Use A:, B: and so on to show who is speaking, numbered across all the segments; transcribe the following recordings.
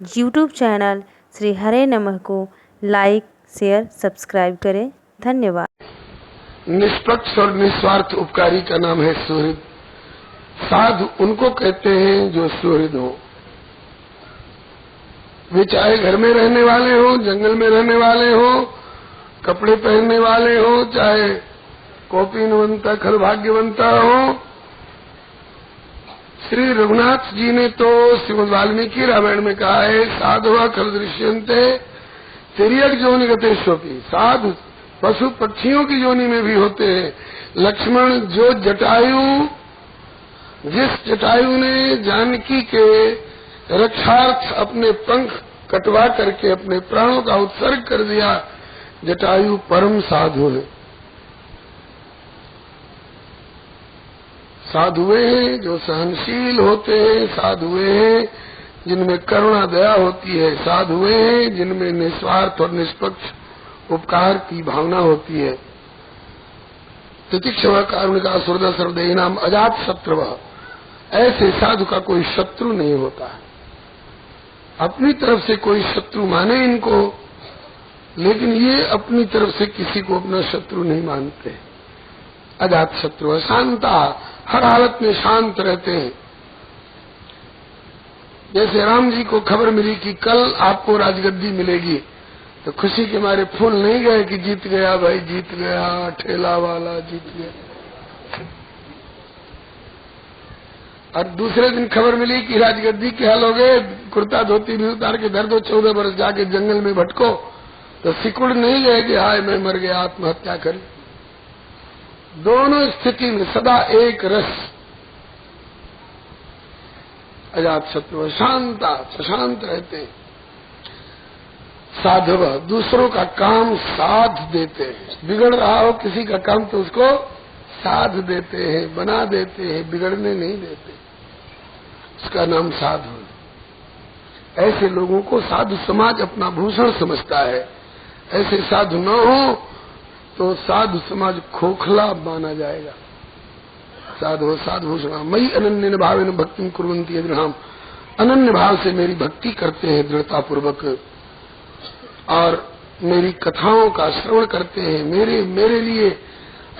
A: YouTube channel Shri हरे नमः को like, share, subscribe करें। धन्यवाद।
B: निष्पक्ष और निस्वार्थ उपकारी का नाम है सुहृद। साधु उनको कहते हैं जो सुहृद हो। वे चाहे घर में रहने वाले हो, जंगल में रहने वाले हो, कपड़े पहनने वाले हो, चाहे कौपीनवंता खल भाग्यवंता हो। श्री रघुनाथ जी ने तो श्रीमद् वाल्मीकि रामायण में कहा है, साधुआ खल दृश्यन्ते तिर्यक जोनि गतेष्वपि। साधु पशु पक्षियों की योनि में भी होते हैं। लक्ष्मण जो जिस जटायु ने जानकी के रक्षार्थ अपने पंख कटवा करके अपने प्राणों का उत्सर्ग कर दिया, जटायु परम साधु है। साधुए हैं जो सहनशील होते हैं, साधुए हैं जिनमें करुणा दया होती है, साधुए हैं जिनमें निस्वार्थ और निष्पक्ष उपकार की भावना होती है। तितिक्षव कारुणिका सुहृद सर्वदेहि नाम अजात शत्रुव। ऐसे साधु का कोई शत्रु नहीं होता है। अपनी तरफ से कोई शत्रु माने इनको, लेकिन ये अपनी तरफ से किसी को अपना शत्रु नहीं मानते। अजात शत्रु, शांता, हर हालत में शांत रहते हैं। जैसे राम जी को खबर मिली कि कल आपको राजगद्दी मिलेगी, तो खुशी के मारे फूल नहीं गए कि जीत गया भाई, जीत गया, ठेला वाला जीत गया। और दूसरे दिन खबर मिली कि राजगद्दी के हाल हो गए, कुर्ता धोती भी उतार के धर दो, 14 बरस जाके जंगल में भटको, तो सिकुड़ नहीं गए कि हाय मैं मर गया, आत्महत्या कर। दोनों स्थिति में सदा एक रस। अजात शत्रु, शांता, शांत रहते हैं। साधव दूसरों का काम साध देते हैं। बिगड़ रहा हो किसी का काम तो उसको साध देते हैं, बना देते हैं, बिगड़ने नहीं देते। उसका नाम साधु है। ऐसे लोगों को साधु समाज अपना भूषण समझता है। ऐसे साधु न हो तो साधु समाज खोखला माना जाएगा। साधु साधुभूषण मई अनन्य भावेन भक्ति कुर्वन्ति यदि। अनन्य भाव से मेरी भक्ति करते हैं दृढ़ता पूर्वक, और मेरी कथाओं का श्रवण करते हैं, मेरे लिए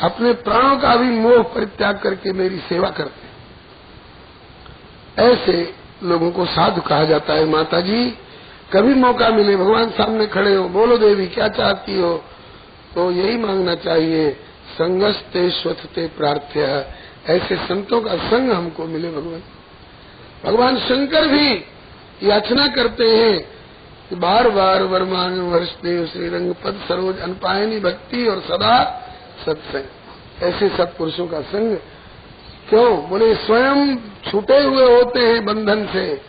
B: अपने प्राणों का भी मोह परित्याग करके मेरी सेवा करते हैं। ऐसे लोगों को साधु कहा जाता है। माता जी कभी मौका मिले, भगवान सामने खड़े हो, बोलो देवी क्या चाहती हो, तो यही मांगना चाहिए, संगस्ते स्वथते प्रार्थ्य। ऐसे संतों का संग हमको मिले भगवान। भगवान शंकर भी याचना करते हैं कि बार बार वरमांग वर्षदेव श्रीरंग पद सरोज अनपायनी भक्ति और सदा सत्संग। ऐसे सत्पुरुषों का संग क्यों? बोले स्वयं छूटे हुए होते हैं बंधन से,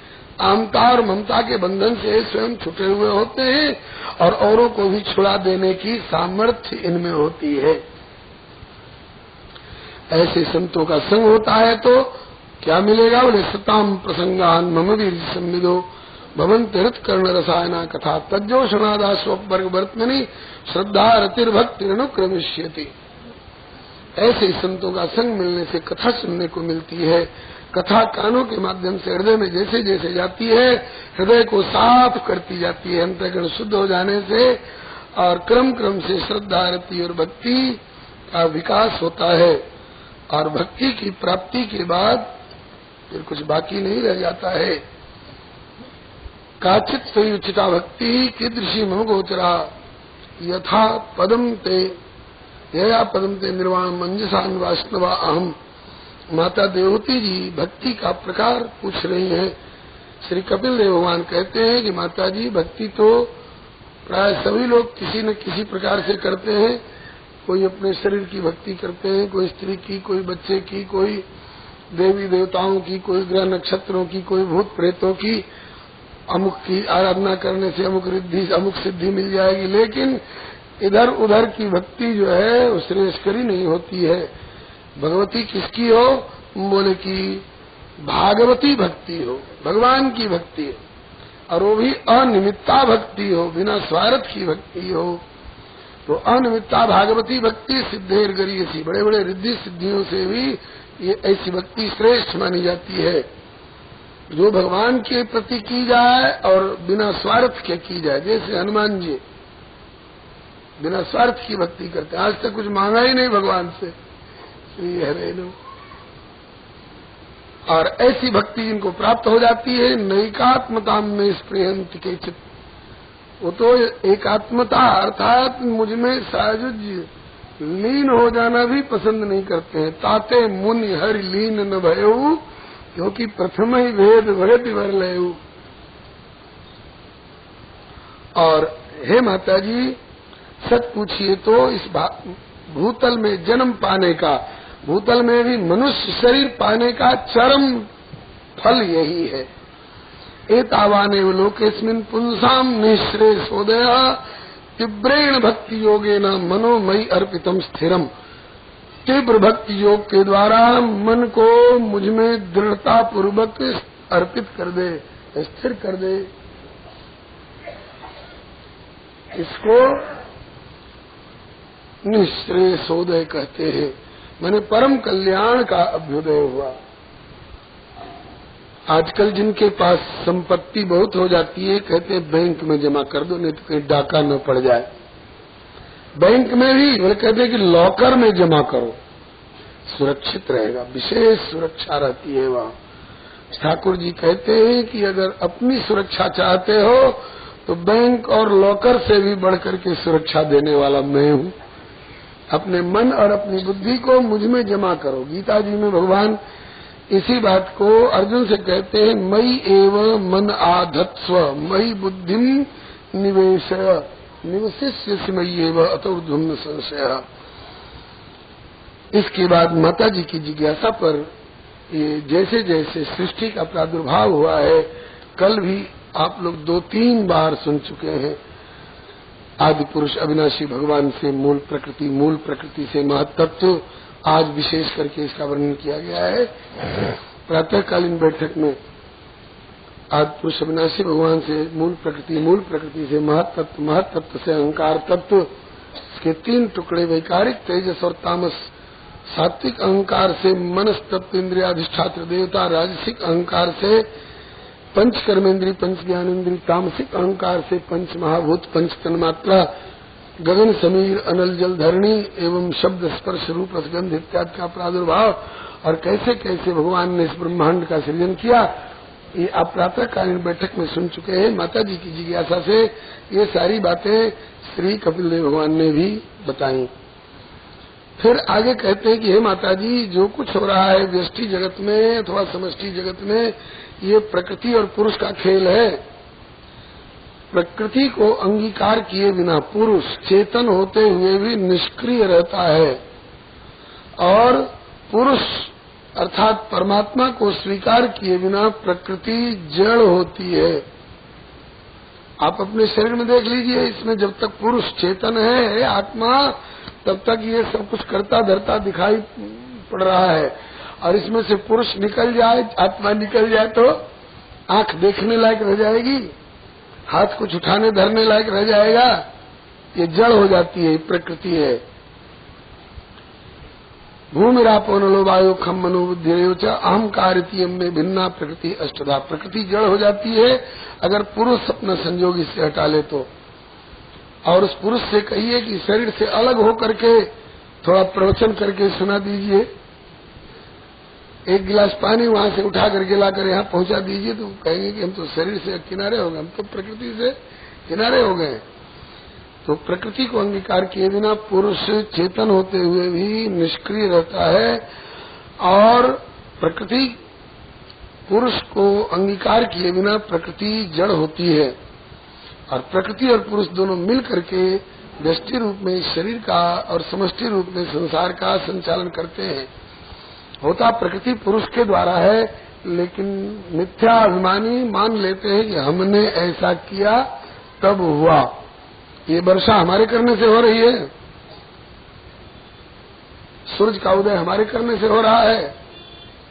B: आमता और ममता के बंधन से स्वयं छूटे हुए होते हैं, और औरों को भी छुड़ा देने की सामर्थ्य इनमें होती है। ऐसे संतों का संग होता है तो क्या मिलेगा? बोले सताम प्रसंगान मम वीर संविदो भवन तीर्थ कर्ण रसायना कथा तज्जोषणादा स्ववर्ग वर्तमनि श्रद्धा रतिर्भक्तिरनुक्रमिष्यति। ऐसे संतों का संग मिलने से कथा सुनने को मिलती है। कथा कानों के माध्यम से हृदय में जैसे जैसे जाती है, हृदय को साफ करती जाती है अंतःकरण शुद्ध हो जाने से, और क्रम क्रम से श्रद्धा रति और भक्ति का विकास होता है। और भक्ति की प्राप्ति के बाद फिर कुछ बाकी नहीं रह जाता है। काचित सही उचिता भक्ति कीदृशी मम गोचरा यथा पदम ते यया पदम ते निर्वाण मंजसान वाष्णवा अहम। माता देवहूति जी भक्ति का प्रकार पूछ रही हैं। श्री कपिल देव भगवान कहते हैं कि माता जी भक्ति तो प्राय सभी लोग किसी न किसी प्रकार से करते हैं। कोई अपने शरीर की भक्ति करते हैं, कोई स्त्री की, कोई बच्चे की, कोई देवी देवताओं की, कोई ग्रह नक्षत्रों की, कोई भूत प्रेतों की। अमुक की आराधना करने से अमुक रिद्धि अमुक सिद्धि मिल जाएगी, लेकिन इधर उधर की भक्ति जो है वो श्रेयस्करी नहीं होती है। भगवती किसकी हो? बोले कि भागवती भक्ति हो, भगवान की भक्ति हो, और वो भी अनिमित्ता भक्ति हो, बिना स्वार्थ की भक्ति हो। तो अनिमित्ता भागवती भक्ति सिद्धेर गरीयसी, बड़े बड़े रिद्धि सिद्धियों से भी ये ऐसी भक्ति श्रेष्ठ मानी जाती है। जो भगवान के प्रति की जाए और बिना स्वार्थ के की जाए। जैसे हनुमान जी बिना स्वार्थ की भक्ति करते हैं, आज तक कुछ मांगा ही नहीं भगवान से, श्री हरे नमः। और ऐसी भक्ति जिनको प्राप्त हो जाती है, नैकात्मता में स्पृहंत के चित्त, वो तो एकात्मता अर्थात मुझमें साजुज्य लीन हो जाना भी पसंद नहीं करते हैं। ताते मुनि हरि लीन न भयऊ, क्योंकि प्रथम ही भेद भगति भर लयऊ। और हे माता जी, सच पूछिए तो इस भूतल में जन्म पाने का, भूतल में भी मनुष्य शरीर पाने का चरम फल यही है। एतावानेव लोकेस्मिन् पुंसाम निःश्रेयसोदय तीव्रेण भक्ति योगेन मनोमयि अर्पितम स्थिरम। तीव्र भक्ति योग के द्वारा मन को मुझ में दृढ़ता पूर्वक अर्पित कर दे, स्थिर कर दे। इसको निःश्रेयसोदय कहते हैं, माने परम कल्याण का अभ्युदय हुआ। आजकल जिनके पास संपत्ति बहुत हो जाती है, कहते हैं बैंक में जमा कर दो, नहीं तो कहीं डाका न पड़ जाए। बैंक में भी वो कहते हैं कि लॉकर में जमा करो, सुरक्षित रहेगा, विशेष सुरक्षा रहती है वहाँ। ठाकुर जी कहते हैं कि अगर अपनी सुरक्षा चाहते हो तो बैंक और लॉकर से भी बढ़कर के सुरक्षा देने वाला मैं हूँ। अपने मन और अपनी बुद्धि को मुझ में जमा करो। गीता जी में भगवान इसी बात को अर्जुन से कहते हैं, मयि एव मन आधत्स्व मयि बुद्धिम निवेशय निवसिष्यसि मयि एव अतोर्ध्वं न संशयः। इसके बाद माता जी की जिज्ञासा पर ये जैसे जैसे सृष्टि का प्रादुर्भाव हुआ है, कल भी आप लोग 2-3 बार सुन चुके हैं, आदि पुरुष अविनाशी भगवान से मूल प्रकृति से महत्त्व, आज विशेष करके इसका वर्णन किया गया है। प्रातःकालीन बैठक में आदि पुरुष अविनाशी भगवान से मूल प्रकृति से महत्त्व से अहंकार तत्व, इसके 3 टुकड़े, वैकारिक तेजस और तामस, सात्विक अहंकार से मनस तत्व इंद्रियाधिष्ठात्र देवता, राजसिक अहंकार से पंच कर्मेंद्री पंच ज्ञानेन्द्री, तामसिक अहंकार से पंच महाभूत पंच तन्मात्रा, गगन समीर अनल जल धरणी एवं शब्द स्पर्श रूप रसगंध इत्यादि का प्रादुर्भाव, और कैसे कैसे भगवान ने इस ब्रह्मांड का सृजन किया, ये आप प्रातःकालीन बैठक में सुन चुके हैं। माता जी की जिज्ञासा से ये सारी बातें श्री कपिल देव भगवान ने भी बताई। फिर आगे कहते हैं कि हे माता जी, जो कुछ हो रहा है व्यष्टि जगत में अथवा समष्टि जगत में, ये प्रकृति और पुरुष का खेल है। प्रकृति को अंगीकार किए बिना पुरुष चेतन होते हुए भी निष्क्रिय रहता है, और पुरुष अर्थात परमात्मा को स्वीकार किए बिना प्रकृति जड़ होती है। आप अपने शरीर में देख लीजिए, इसमें जब तक पुरुष चेतन है आत्मा, तब तक ये सब कुछ करता धरता दिखाई पड़ रहा है, और इसमें से पुरुष निकल जाए, आत्मा निकल जाए तो आंख देखने लायक रह जाएगी, हाथ कुछ उठाने धरने लायक रह जाएगा, ये जड़ हो जाती है, प्रकृति है। भूमिरापो नलो वायु खम मनो बुद्धिरेव च अहंकारितीयम में भिन्ना प्रकृति अष्टधा। प्रकृति जड़ हो जाती है अगर पुरुष अपना संयोग इससे हटा ले तो। और उस पुरुष से कहिए कि शरीर से अलग हो करके थोड़ा प्रवचन करके सुना दीजिए, एक गिलास पानी वहां से उठा करके लाकर यहाँ पहुंचा दीजिए, तो कहेंगे कि हम तो शरीर से किनारे हो गए, हम तो प्रकृति से किनारे हो गए। तो प्रकृति को अंगीकार किए बिना पुरुष चेतन होते हुए भी निष्क्रिय रहता है, और प्रकृति पुरुष को अंगीकार किए बिना प्रकृति जड़ होती है, और प्रकृति और पुरुष दोनों मिल करके व्यष्टि रूप में शरीर का और समष्टि रूप में संसार का संचालन करते हैं। होता प्रकृति पुरुष के द्वारा है, लेकिन मिथ्या अभिमानी मान लेते हैं कि हमने ऐसा किया तब हुआ। ये वर्षा हमारे करने से हो रही है, सूरज का उदय हमारे करने से हो रहा है,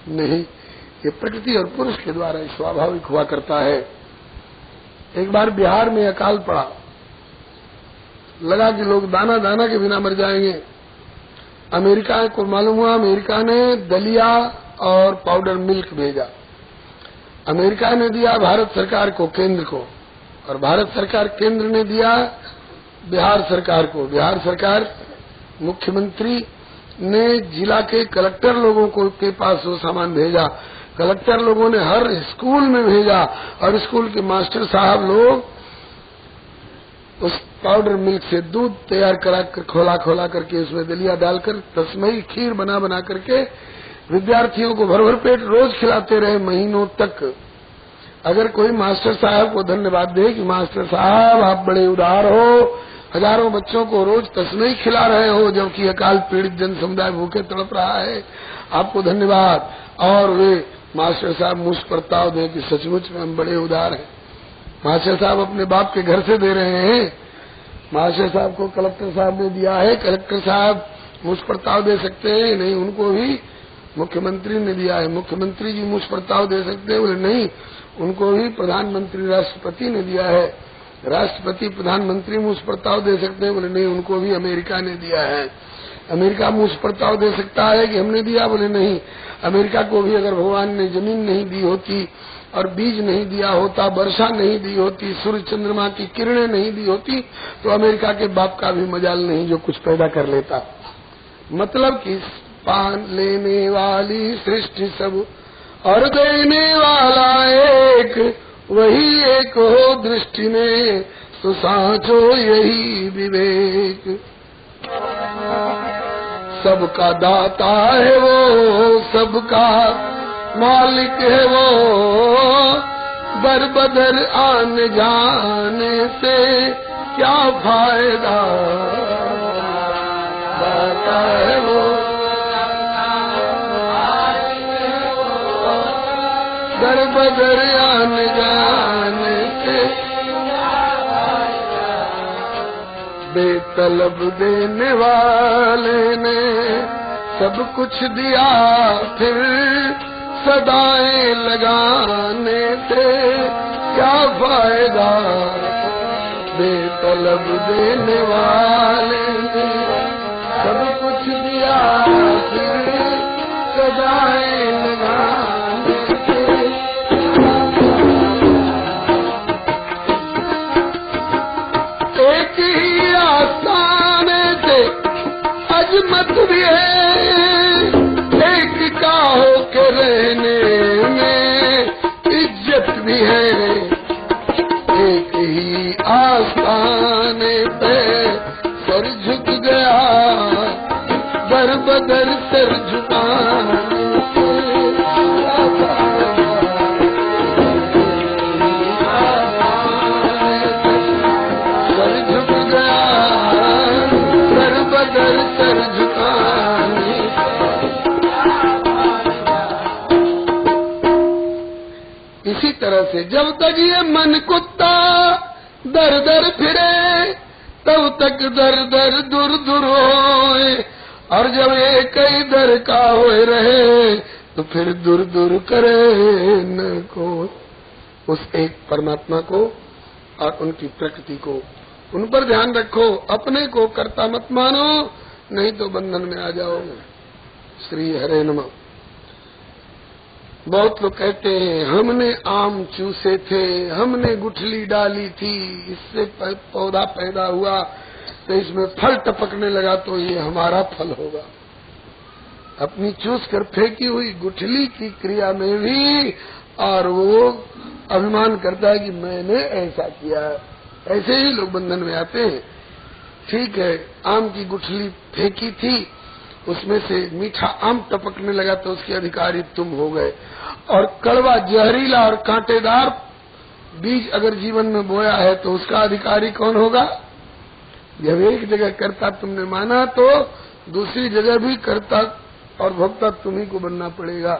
B: नहीं, ये प्रकृति और पुरुष के द्वारा स्वाभाविक हुआ करता है। एक बार बिहार में अकाल पड़ा, लगा कि लोग दाना दाना के बिना मर जाएंगे। अमेरिका को मालूम हुआ, अमेरिका ने दलिया और पाउडर मिल्क भेजा। अमेरिका ने दिया भारत सरकार को, केंद्र को, और भारत सरकार केंद्र ने दिया बिहार सरकार को। बिहार सरकार मुख्यमंत्री ने जिला के कलेक्टर लोगों को के पास वो सामान भेजा। कलेक्टर लोगों ने हर स्कूल में भेजा और स्कूल के मास्टर साहब लोग उस पाउडर मिल्क से दूध तैयार करा कर खोला खोला करके उसमें दलिया डालकर तस्मई खीर बना बना करके विद्यार्थियों को भर भर पेट रोज खिलाते रहे महीनों तक। अगर कोई मास्टर साहब को धन्यवाद दे कि मास्टर साहब आप बड़े उदार हो, हजारों बच्चों को रोज तस्मई खिला रहे हो जबकि अकाल पीड़ित जन समुदाय भूखे तड़प रहा है, आपको धन्यवाद। और वे मास्टर साहब मुझ पर ताव दे कि सचमुच में हम बड़े उदार हैं। मास्टर साहब अपने बाप के घर से दे रहे हैं। मास्टर साहब को कलेक्टर साहब ने दिया है, कलेक्टर साहब मुझ पर ताव दे सकते हैं? नहीं, उनको भी मुख्यमंत्री ने दिया है। मुख्यमंत्री जी मुझ पर ताव दे सकते हैं? बोले नहीं, उनको भी प्रधानमंत्री राष्ट्रपति ने दिया है। राष्ट्रपति प्रधानमंत्री मुझ पर ताव दे सकते हैं? बोले नहीं, उनको भी अमेरिका ने दिया है। अमेरिका मुझ पर ताव दे सकता है कि हमने दिया? बोले नहीं, अमेरिका को भी अगर भगवान ने जमीन नहीं दी होती और बीज नहीं दिया होता, वर्षा नहीं दी होती, सूर्य चंद्रमा की किरणें नहीं दी होती तो अमेरिका के बाप का भी मजाल नहीं जो कुछ पैदा कर लेता। मतलब कि पान लेने वाली सृष्टि सब और देने वाला एक, वही एक हो दृष्टि में तो साचो यही विवेक। सबका दाता है वो, सबका मालिक है वो, दर बदर आने जाने से क्या फायदा। दाता है वो, दर बदर आने जाने से बेतलब देने वाले ने सब कुछ दिया, फिर सदाएं लगाने से क्या फायदा। बेतलब देने वाले ने सब कुछ दिया, फिर सदाएं लगाने से एक ही आस्थाने से अजमत भी है, एक का होके रहने में इज्जत भी है। एक ही आस्थाने पे सर झुक गया, दर बदर सर झुकाने से सर झुक गया, दर बदर सर झुकाने। इसी तरह से जब तक ये मन कुत्ता दर दर फिरे तब तक दर दर दूर दूर होए, और जब ये कई दर का होए रहे तो फिर दूर दूर करे न को। उस एक परमात्मा को और उनकी प्रकृति को, उन पर ध्यान रखो। अपने को कर्ता मत मानो, नहीं तो बंधन में आ जाओगे। श्री हरे नमः। बहुत लोग कहते हैं हमने आम चूसे थे, हमने गुठली डाली थी, इससे पौधा पैदा हुआ तो इसमें फल टपकने लगा तो ये हमारा फल होगा। अपनी चूस कर फेंकी हुई गुठली की क्रिया में भी और वो अभिमान करता है कि मैंने ऐसा किया। ऐसे ही लोग बंधन में आते हैं। ठीक है, आम की गुठली फेंकी थी, उसमें से मीठा आम टपकने लगा तो उसके अधिकारी तुम हो गए। और कड़वा, जहरीला और कांटेदार बीज अगर जीवन में बोया है तो उसका अधिकारी कौन होगा? जब एक जगह कर्ता तुमने माना तो दूसरी जगह भी कर्ता और भोक्ता तुम्ही को बनना पड़ेगा।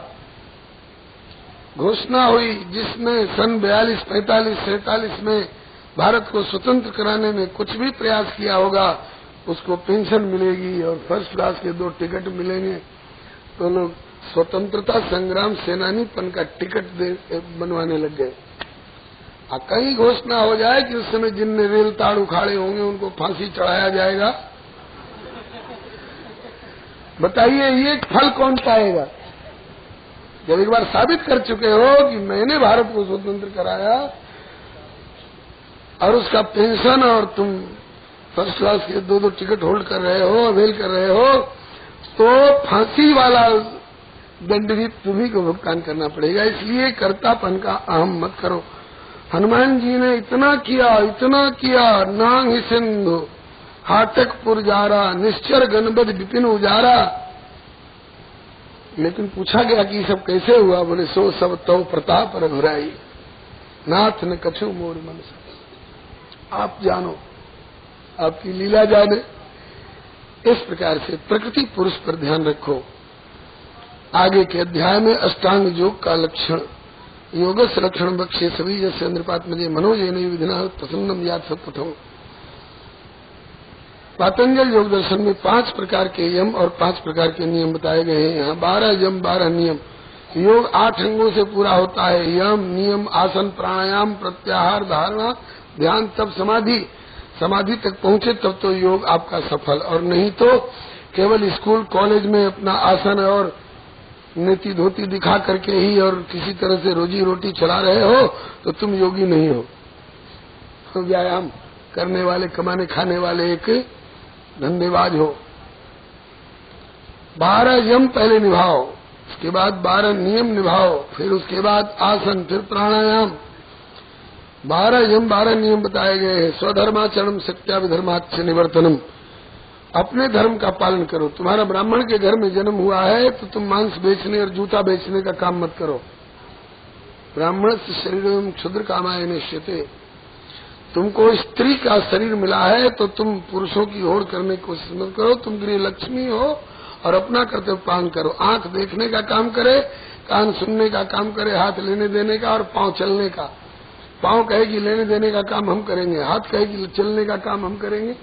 B: घोषणा हुई जिसमें सन 42, 45, 47 में भारत को स्वतंत्र कराने में कुछ भी प्रयास किया होगा उसको पेंशन मिलेगी और फर्स्ट क्लास के 2 टिकट मिलेंगे। तो लोग स्वतंत्रता संग्राम सेनानीपन का टिकट बनवाने लग गए। कहीं घोषणा हो जाए कि उस समय जिनने रेल ताड़ उखाड़े होंगे उनको फांसी चढ़ाया जाएगा। बताइए ये फल कौन पाएगा? जब एक बार साबित कर चुके हो कि मैंने भारत को स्वतंत्र कराया और उसका पेंशन और तुम फर्स्ट क्लास के 2-2 टिकट होल्ड कर रहे हो, अवेल कर रहे हो, तो फांसी वाला दंड भी तुम्ही को भुगतान करना पड़ेगा। इसलिए कर्तापन का अहम मत करो। हनुमान जी ने इतना किया, नांग ही सिंधु हाटक पुरजारा, निश्चर गणबद विपिन उजारा। लेकिन पूछा गया कि सब कैसे हुआ? बोले सो सब तो प्रताप रघुराई, नाथ न कछु मोर मन से। आप जानो, आपकी लीला जाने। इस प्रकार से प्रकृति पुरुष पर ध्यान रखो। आगे के अध्याय में अष्टांग योग का लक्षण, योगस्य लक्षण बख्शे सभी जैसे नृपात मजे मनोजन विधिना प्रसन्नम याद सत्पथो। पातंजल योग दर्शन में 5 प्रकार के यम और 5 प्रकार के नियम बताए गए हैं। यहाँ 12 यम 12 नियम। योग 8 अंगों से पूरा होता है। यम, नियम, आसन, प्राणायाम, प्रत्याहार, धारणा, ध्यान, तब समाधि। समाधि तक पहुंचे तब तो योग आपका सफल, और नहीं तो केवल स्कूल कॉलेज में अपना आसन और नीति धोती दिखा करके ही और किसी तरह से रोजी रोटी चला रहे हो तो तुम योगी नहीं हो। तो व्यायाम करने वाले, कमाने खाने वाले एक धंधेबाज हो। 12 यम पहले निभाओ, उसके बाद 12 नियम निभाओ, फिर उसके बाद आसन, फिर प्राणायाम। 12 यम 12 नियम बताए गए हैं। स्वधर्माचरण सत्याविधर्माच्च निवर्तनम। अपने धर्म का पालन करो। तुम्हारा ब्राह्मण के घर में जन्म हुआ है तो तुम मांस बेचने और जूता बेचने का काम मत करो। ब्राह्मण से शरीर क्षुद्र कामाय निश्चिते। तुमको स्त्री का शरीर मिला है तो तुम पुरुषों की होड़ करने की कोशिश मत करो। तुम गृह लक्ष्मी हो और अपना कर्तव्य पालन करो। आंख देखने का काम करे, कान सुनने का काम करे, हाथ लेने देने का और पांव चलने का। पांव कहेगी लेने देने का काम हम करेंगे, हाथ कहेगी चलने का काम हम करेंगे,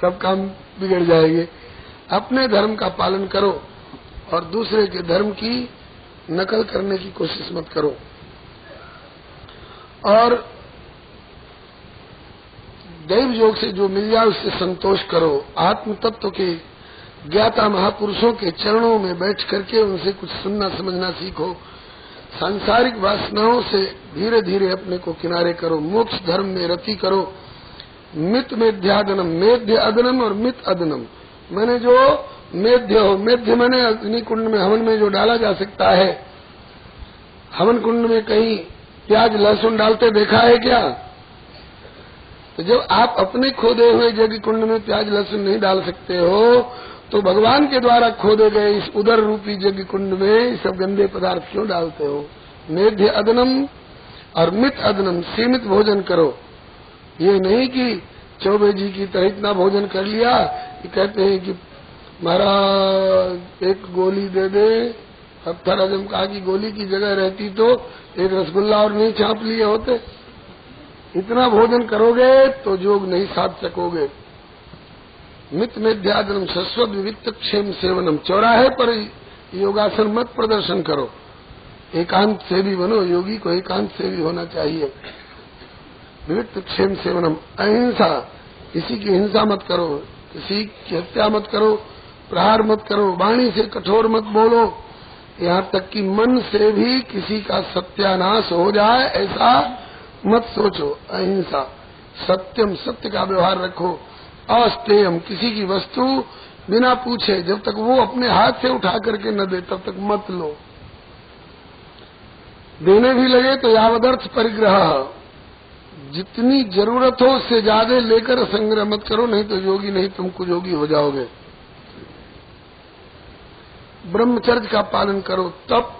B: सब काम बिगड़ जाएंगे। अपने धर्म का पालन करो और दूसरे के धर्म की नकल करने की कोशिश मत करो। और दैव योग से जो मिल जाए उससे संतोष करो। आत्म तत्व के ज्ञाता महापुरुषों के चरणों में बैठ करके उनसे कुछ सुनना समझना सीखो। सांसारिक वासनाओं से धीरे धीरे अपने को किनारे करो। मोक्ष धर्म में रति करो। मित मेध्यादनम, मेध्य अदनम और मित अदनम। मैंने जो मेध्य हो, मेध्य मैंने अग्नि कुंड में हवन में जो डाला जा सकता है। हवन कुंड में कहीं प्याज लहसुन डालते देखा है क्या? तो जब आप अपने खोदे हुए यज्ञ कुंड में प्याज लहसुन नहीं डाल सकते हो तो भगवान के द्वारा खोदे गए इस उदर रूपी यज्ञ कुंड में सब गंदे पदार्थ क्यों डालते हो? मेध्य अदनम और मित अदनम, सीमित भोजन करो। ये नहीं कि चौबे जी की तरह इतना भोजन कर लिया कि कहते हैं कि महाराज एक गोली दे दे। हफ्तर आजम कहा कि गोली की जगह रहती तो एक रसगुल्ला और नहीं छाप लिए होते। इतना भोजन करोगे तो योग नहीं साध सकोगे। मित मेध्यादनम शश्वत विविक्त क्षेम सेवनम। चौराहे पर योगासन मत प्रदर्शन करो। एकांत सेवी बनो। योगी को एकांत सेवी होना चाहिए। विविक्त क्षेम सेवनम। अहिंसा, किसी की हिंसा मत करो, किसी की हत्या मत करो, प्रहार मत करो, वाणी से कठोर मत बोलो, यहाँ तक कि मन से भी किसी का सत्यानाश हो जाए ऐसा मत सोचो। अहिंसा। सत्यम, सत्य का व्यवहार रखो। अस्तेयम, किसी की वस्तु बिना पूछे जब तक वो अपने हाथ से उठा करके न दे तब तक मत लो। देने भी लगे तो यावदर्थ परिग्रह, जितनी जरूरत हो उससे ज्यादा लेकर संग्रह मत करो, नहीं तो योगी नहीं तुम कुयोगी हो जाओगे। ब्रह्मचर्य का पालन करो। तप,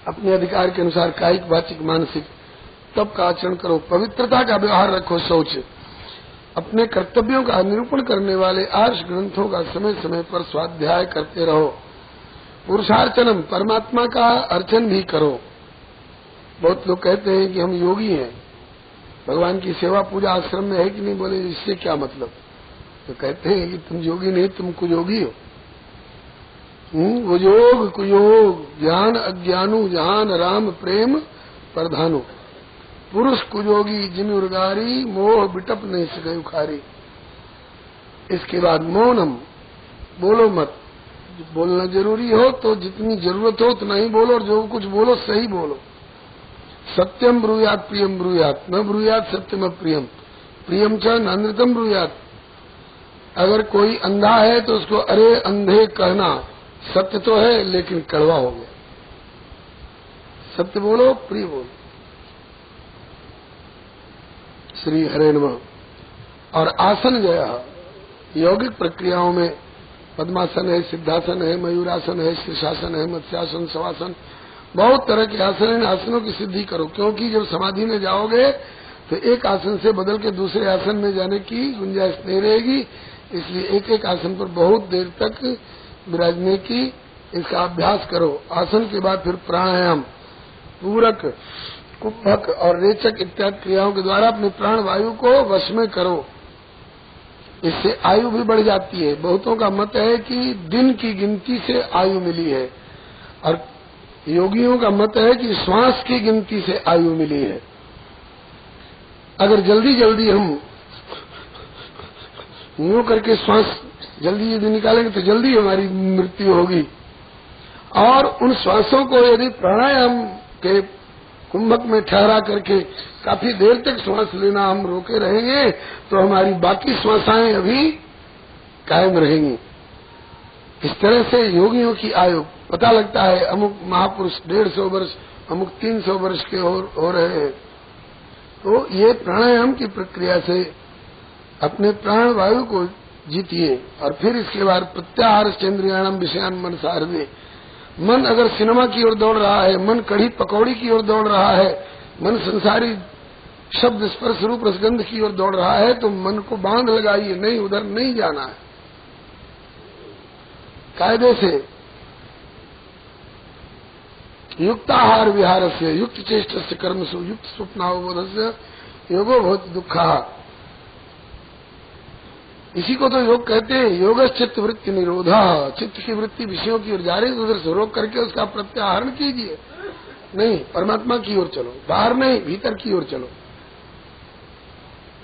B: अपने अधिकार के अनुसार कायिक वाचिक मानसिक तप का आचरण करो। पवित्रता का व्यवहार रखो। शौच। अपने कर्तव्यों का निरूपण करने वाले आर्ष ग्रंथों का समय समय पर स्वाध्याय करते रहो। पुरुषार्चनम, परमात्मा का अर्चन भी करो। बहुत लोग कहते हैं कि हम योगी हैं, भगवान की सेवा पूजा आश्रम में है कि नहीं? बोले इससे क्या मतलब? तो कहते हैं कि तुम योगी नहीं तुम कुयोगी हो। वो योग कुयोग ज्ञान अज्ञानु जहान राम प्रेम प्रधानु। पुरुष कुयोगी जिन उर्गारी मोह बिटप नहीं सके उखारी। इसके बाद मौनम, बोलो मत। बोलना जरूरी हो तो जितनी जरूरत हो उतना ही बोलो, और जो कुछ बोलो सही बोलो। सत्यम ब्रूयात प्रियम ब्रूयात, न ब्रूयात सत्यम अप्रियम, प्रियम च नृतम ब्रूयात। अगर कोई अंधा है तो उसको अरे अंधे कहना सत्य तो है लेकिन कड़वा हो गया। सत्य बोलो, प्रिय बोलो। श्री हरे नमः। और आसन जो है यौगिक प्रक्रियाओं में पद्मासन है, सिद्धासन है, मयूरासन है, शीर्षासन है, मत्स्यासन, शवासन, बहुत तरह के आसन हैं। इन आसनों की सिद्धि करो, क्योंकि जब समाधि में जाओगे तो एक आसन से बदल के दूसरे आसन में जाने की गुंजाइश नहीं रहेगी। इसलिए एक एक आसन पर बहुत देर तक विराजने की इसका अभ्यास करो। आसन के बाद फिर प्राणायाम, पूरक, कुंभक और रेचक इत्यादि क्रियाओं के द्वारा अपने प्राण वायु को वश में करो। इससे आयु भी बढ़ जाती है। बहुतों का मत है कि दिन की गिनती से आयु मिली है, और योगियों का मत है कि श्वास की गिनती से आयु मिली है। अगर जल्दी जल्दी हम यूं करके श्वास जल्दी यदि निकालेंगे तो जल्दी हमारी मृत्यु होगी। और उन श्वासों को यदि प्राणायाम के कुंभक में ठहरा करके काफी देर तक श्वास लेना हम रोके रहेंगे तो हमारी बाकी श्वासाएं अभी कायम रहेंगी। इस तरह से योगियों की आयु पता लगता है। अमुक महापुरुष 150 वर्ष, अमुक 300 वर्ष के हो रहे हैं। तो ये प्राणायाम की प्रक्रिया से अपने प्राण वायु को जीतिए। और फिर इसके बाद प्रत्याहार चंद्रियाणम विषयान मन सारदे। मन अगर सिनेमा की ओर दौड़ रहा है, मन कढ़ी पकौड़ी की ओर दौड़ रहा है, मन संसारी शब्द स्पर्श रूप रसगंध की ओर दौड़ रहा है, तो मन को बांध लगाइए, नहीं उधर नहीं जाना है। कायदे से युक्ताहार विहार से, युक्त चेष्ट से, कर्म से, युक्त स्वप्नावबोध से योगो बहुत दुखा। इसी को तो योग कहते हैं। योग चित्त वृत्ति निरोधा। चित्त की वृत्ति विषयों की ओर जा रही तो उधर से रोक करके उसका प्रत्याहरण कीजिए। नहीं, परमात्मा की ओर चलो, बाहर नहीं, भीतर की ओर चलो।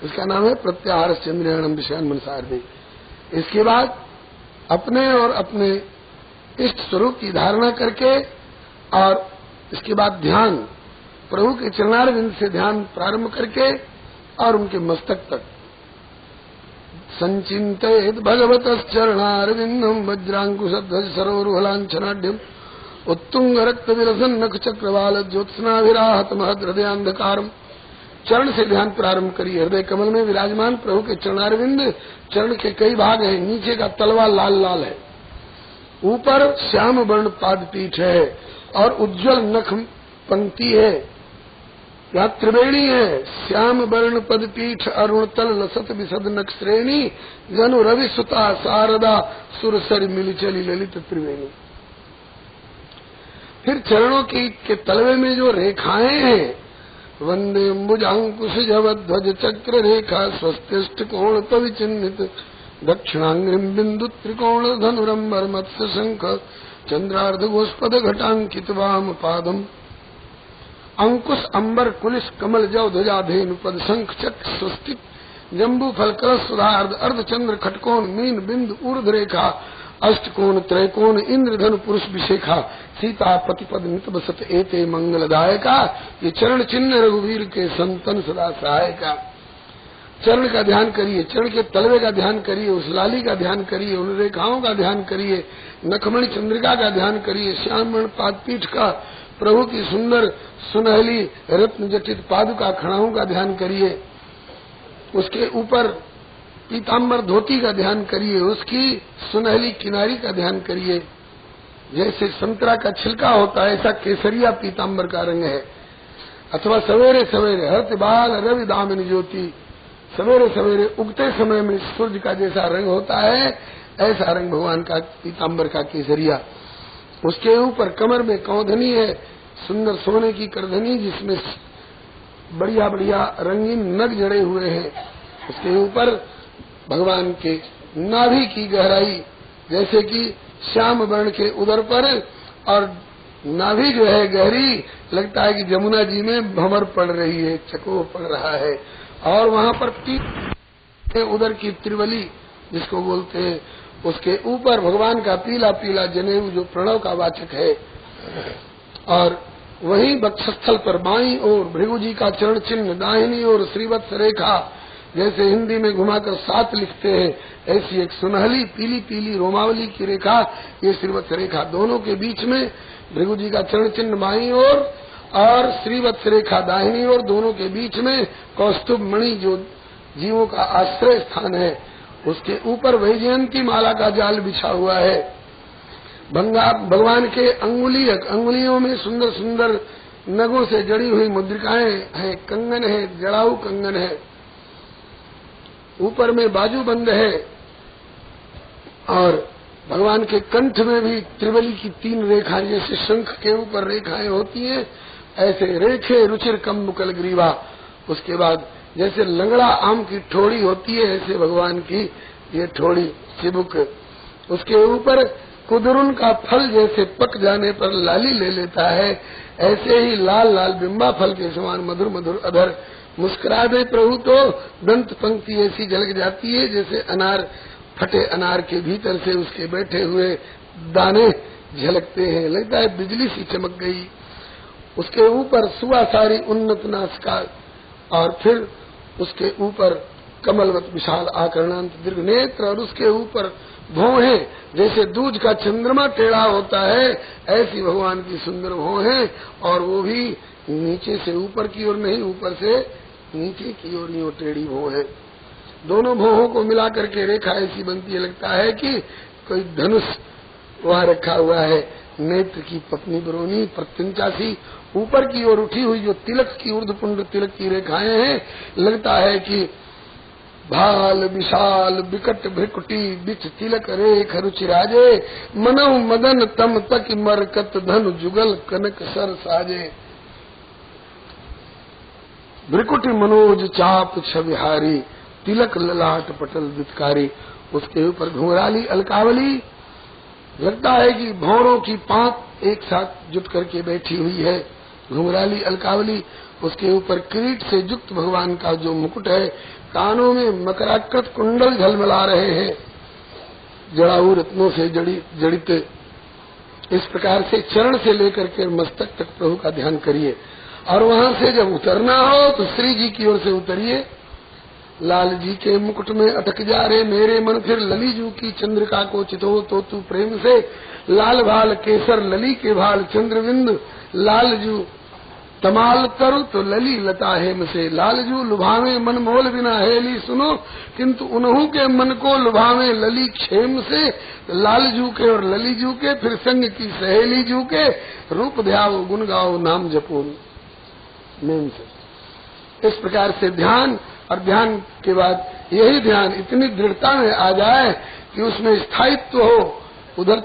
B: इसका नाम है प्रत्याहार चंद्रियाणम विषयान मनसारदे। इसके बाद अपने और अपने इष्ट स्वरूप की धारणा करके, और इसके बाद ध्यान, प्रभु के चरणारविंद से ध्यान प्रारंभ करके और उनके मस्तक तक संचिंतयेत भगवतश्चरणारविंदम वज्रांकुशध्वज सरोरुहलांछनाढ्यम उत्तुंग रक्त विलसन नख चक्रवाल ज्योत्सनाभिराहत महद हृदयांधकारम। चरण से ध्यान प्रारंभ करिए। हृदय कमल में विराजमान प्रभु के चरणारविंद, चरण के कई भाग हैं। नीचे का तलवा लाल लाल है, ऊपर श्याम वर्ण पादपीठ है और उज्ज्वल नख पंक्ति है। यहाँ त्रिवेणी है, श्याम वर्ण पदपीठ अरुण तल लसत विशद नख श्रेणी जनु रवि सुता शारदा सुरसर मिल चली ललित त्रिवेणी। फिर चरणों के तलवे में जो रेखाएं हैं, वंदे अंबुजांकुश जवध्वज चक्र रेखा स्वस्तिष्ठ कोण पविचिन्हित दक्षिणांग्रिम बिंदु त्रिकोण धनुरंबर मत्स्य शंख चंद्रार्ध गोष्पद घटांकित वाम पादम। अंकुश अंबर कुलिश कमल जव ध्वजा धेनु पद शंख चक्र स्वस्तिक जम्बू फल कलश सुधार्ध अर्ध चंद्र खटकोण मीन बिंदु ऊर्ध रेखा अष्टकोण त्रैकोण इंद्र धनु पुरुष विशेखा सीता पतिपद नित बसत एते मंगलदायका। ये चरण चिन्ह रघुवीर के संतन सदा सहायका। चरण का ध्यान करिए, चरण के तलवे का ध्यान करिए, उस लाली का ध्यान करिए, उन रेखाओं का ध्यान करिए, नखमणि चंद्रिका का ध्यान करिए, श्यामवर्ण पादपीठ का, प्रभु की सुंदर सुनहली रत्न जटित पादुका खड़ाओं का ध्यान करिए, उसके ऊपर पीताम्बर धोती का ध्यान करिए, उसकी सुनहली किनारी का ध्यान करिए। जैसे संतरा का छिलका होता है ऐसा केसरिया पीताम्बर का रंग है। अथवा सवेरे सवेरे हर्त बाल रवि दामिनी ज्योति, सवेरे सवेरे उगते समय में सूर्य का जैसा रंग होता है ऐसा रंग भगवान का पीताम्बर का केसरिया। उसके ऊपर कमर में कौंधनी है, सुंदर सोने की करधनी जिसमें बढ़िया बढ़िया रंगीन नग जड़े हुए हैं। उसके ऊपर भगवान के नाभि की गहराई जैसे कि श्याम वर्ण के उदर पर, और नाभि जो है गहरी, लगता है कि जमुना जी में भंवर पड़ रही है, चकोर पड़ रहा है। और वहाँ पर उदर की त्रिवली जिसको बोलते हैं, उसके ऊपर भगवान का पीला पीला जनेऊ जो प्रणव का वाचक है, और वहीं वक्षस्थल पर बाईं ओर भृगु जी का चरण चिन्ह, दाहिनी ओर श्रीवत्स रेखा, जैसे हिंदी में घुमाकर 7 लिखते हैं, ऐसी एक सुनहली पीली पीली रोमावली की रेखा, ये श्रीवत्स रेखा, दोनों के बीच में भृगु जी का चरण चिन्ह बाईं ओर और श्रीवत्स रेखा दाहिनी ओर, दोनों के बीच में कौस्तुभ मणि जो जीवों का आश्रय स्थान है, उसके ऊपर वैजयंती माला का जाल बिछा हुआ है। भगवान के अंगुलियों में सुंदर सुंदर नगों से जड़ी हुई मुद्रिकाएं हैं, कंगन है, जड़ाऊ कंगन है, ऊपर में बाजूबंद है, और भगवान के कंठ में भी त्रिवली की 3 रेखाएं, जैसे शंख के ऊपर रेखाएं होती हैं, ऐसे रेखे रुचिर कम मुकल ग्रीवा। उसके बाद जैसे लंगड़ा आम की ठोड़ी होती है, ऐसे भगवान की ये ठोड़ी चिबुक। उसके ऊपर कुदरुन का फल जैसे पक जाने पर लाली ले लेता है, ऐसे ही लाल लाल बिंबा फल के समान मधुर मधुर अधर। मुस्कुरा दे प्रभु तो दंत पंक्ति ऐसी झलक जाती है, जैसे अनार, फटे अनार के भीतर से उसके बैठे हुए दाने झलकते हैं, लगता है बिजली सी चमक गई। उसके ऊपर सुवासारी उन्नत नासिका, और फिर उसके ऊपर कमलवत विशाल आकर्णांत दीर्घ नेत्र, और उसके ऊपर भौहें जैसे दूज का चंद्रमा टेढ़ा होता है, ऐसी भगवान की सुंदर भौहें, और वो भी नीचे से ऊपर की ओर नहीं, ऊपर से नीचे की ओर यूं टेढ़ी भौहें। दोनों भौहों को मिला करके रेखा ऐसी बनती है, लगता है कि कोई धनुष वहाँ रखा हुआ है। नेत्र की पत्नी बरोनी प्रत्यंचासी ऊपर की ओर उठी हुई जो तिलक की ऊर्ध्वपुंड तिलक की रेखाएं हैं, लगता है कि भाल विशाल विकट भ्रिकुटी बिच तिलक रेख रुचिराजे, मनव मदन तम तक मरकत धन जुगल कनक सर साजे। भ्रिकुटी मनोज चाप छविहारी, तिलक ललाट पटल वितकारी। उसके ऊपर घुंघराली अलकावली, लगता है कि भौरों की 5 एक साथ जुट करके बैठी हुई है, घुंघराली अलकावली। उसके ऊपर किरीट से युक्त भगवान का जो मुकुट है, कानों में मकराकृत कुंडल झलमला रहे हैं, जड़ाऊ रत्नों से जड़ित। इस प्रकार से चरण से लेकर के मस्तक तक प्रभु का ध्यान करिए, और वहां से जब उतरना हो तो श्री जी की ओर से उतरिए। लाल जी के मुकुट में अटक जा रे मेरे मन, फिर ललीजू की चंद्रिका को चितो तो तू प्रेम से। लाल भाल केसर लली के भाल चंद्रविंद, लालजू तमाल तरु तो लली लता हेम से। लालजू लुभावे मन मोल बिना हेली सुनो, किंतु उन्हों के मन को लुभावे लली क्षेम से। लालजू के और ललीजू के, फिर संग की सहेली जू के, रूप ध्याओ गुण गाओ नाम जपो नेम से। इस प्रकार से ध्यान, और ध्यान के बाद यही ध्यान इतनी दृढ़ता में आ जाए कि उसमें स्थायित्व हो, उधर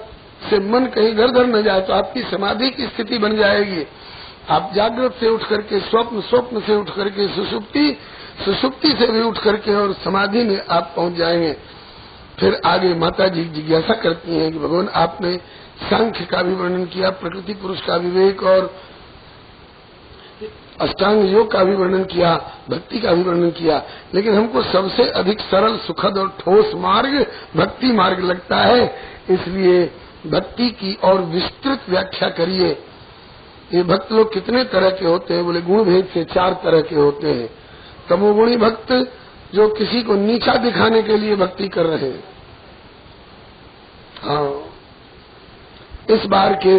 B: से मन कहीं इधर उधर न जाए, तो आपकी समाधि की स्थिति बन जाएगी। आप जागृत से उठ करके स्वप्न, स्वप्न से उठ करके सुषुप्ति, सुषुप्ति से भी उठ करके और समाधि में आप पहुंच जाएंगे। फिर आगे माता जी जिज्ञासा करती हैं कि भगवान आपने सांख्य का भी वर्णन किया, प्रकृति पुरुष का विवेक और अष्टांग योग का भी वर्णन किया, भक्ति का भी वर्णन किया, लेकिन हमको सबसे अधिक सरल, सुखद और ठोस मार्ग भक्ति मार्ग लगता है। इसलिए भक्ति की और विस्तृत व्याख्या करिए। ये भक्त लोग कितने तरह के होते हैं? बोले गुण भेद से 4 तरह के होते हैं। तमोगुणी भक्त जो किसी को नीचा दिखाने के लिए भक्ति कर रहे हैं। हाँ, इस बार के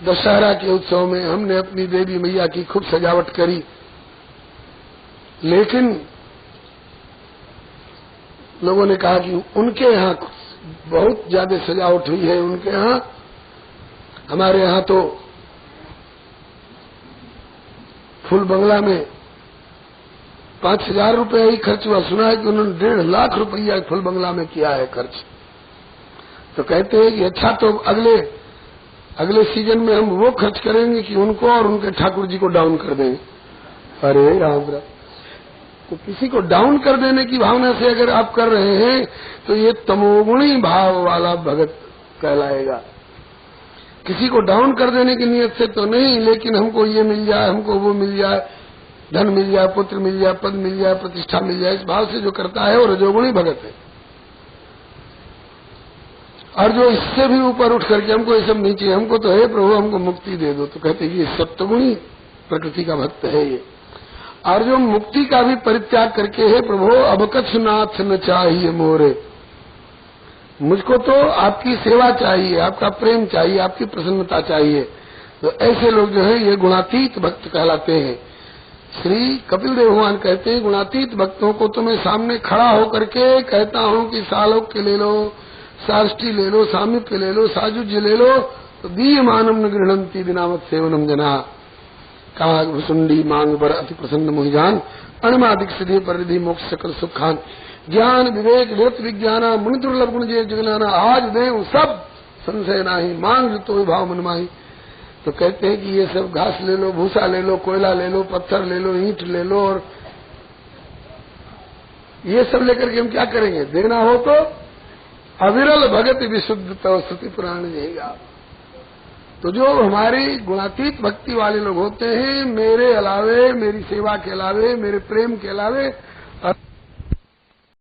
B: दशहरा के उत्सव में हमने अपनी देवी मैया की खूब सजावट करी, लेकिन लोगों ने कहा कि उनके यहाँ बहुत ज्यादा सजावट हुई है उनके यहाँ, हमारे यहाँ तो फुल बंगला में 5,000 रुपया ही खर्च हुआ। सुना है कि उन्होंने 1.5 लाख रुपया फुल बंगला में किया है खर्च। तो कहते हैं कि अच्छा, तो अगले सीजन में हम वो खर्च करेंगे कि उनको और उनके ठाकुर जी को डाउन कर देंगे। अरे राम, तो किसी को डाउन कर देने की भावना से अगर आप कर रहे हैं तो ये तमोगुणी भाव वाला भगत कहलाएगा। किसी को डाउन कर देने की नियत से तो नहीं, लेकिन हमको ये मिल जाए, हमको वो मिल जाए, धन मिल जाए, पुत्र मिल जाए, पद मिल जाए, प्रतिष्ठा मिल जाए, इस भाव से जो करता है वो रजोगुणी भगत है। और जो इससे भी ऊपर उठ करके हमको ये सब नहीं चाहिए, हमको तो हे प्रभु हमको मुक्ति दे दो, तो कहते ये सप्तगुणी प्रकृति का भक्त है ये। और जो मुक्ति का भी परित्याग करके हे प्रभु अब कछ नाथ न चाहिए मोरे, मुझको तो आपकी सेवा चाहिए, आपका प्रेम चाहिए, आपकी प्रसन्नता चाहिए, तो ऐसे लोग जो है ये गुणातीत भक्त कहलाते हैं। श्री कपिल देव भगवान कहते हैं गुणातीत भक्तों को तो मैं सामने खड़ा होकर के कहता हूँ कि सालोक्य ले लो, साष्टी ले लो, सामीप्य ले लो, साजुज्य ले लो, तो दीयमानम न गृह्णन्ति विनामत सेवनम जना, कहा सुंडी मांग बर अति प्रसन्न मोहिजान, अणमादिक सिद्धि परिधि मोक्ष सकल सुखान, ज्ञान विवेक विरत विज्ञाना मुनि दुर्लभ गुण जय जगनाना, आज देव सब संशय नाही, मांग तो भाव मन माही। तो कहते हैं कि ये सब घास ले लो, भूसा ले लो, कोयला ले लो, पत्थर ले लो, ईंट ले लो, और ये सब लेकर के हम क्या करेंगे? देना हो तो अविरल भगत विशुद्ध तव स्तुति पुराण जाएगा। तो जो हमारी गुणातीत भक्ति वाले लोग होते हैं, मेरे अलावे, मेरी सेवा के अलावे, मेरे प्रेम के अलावे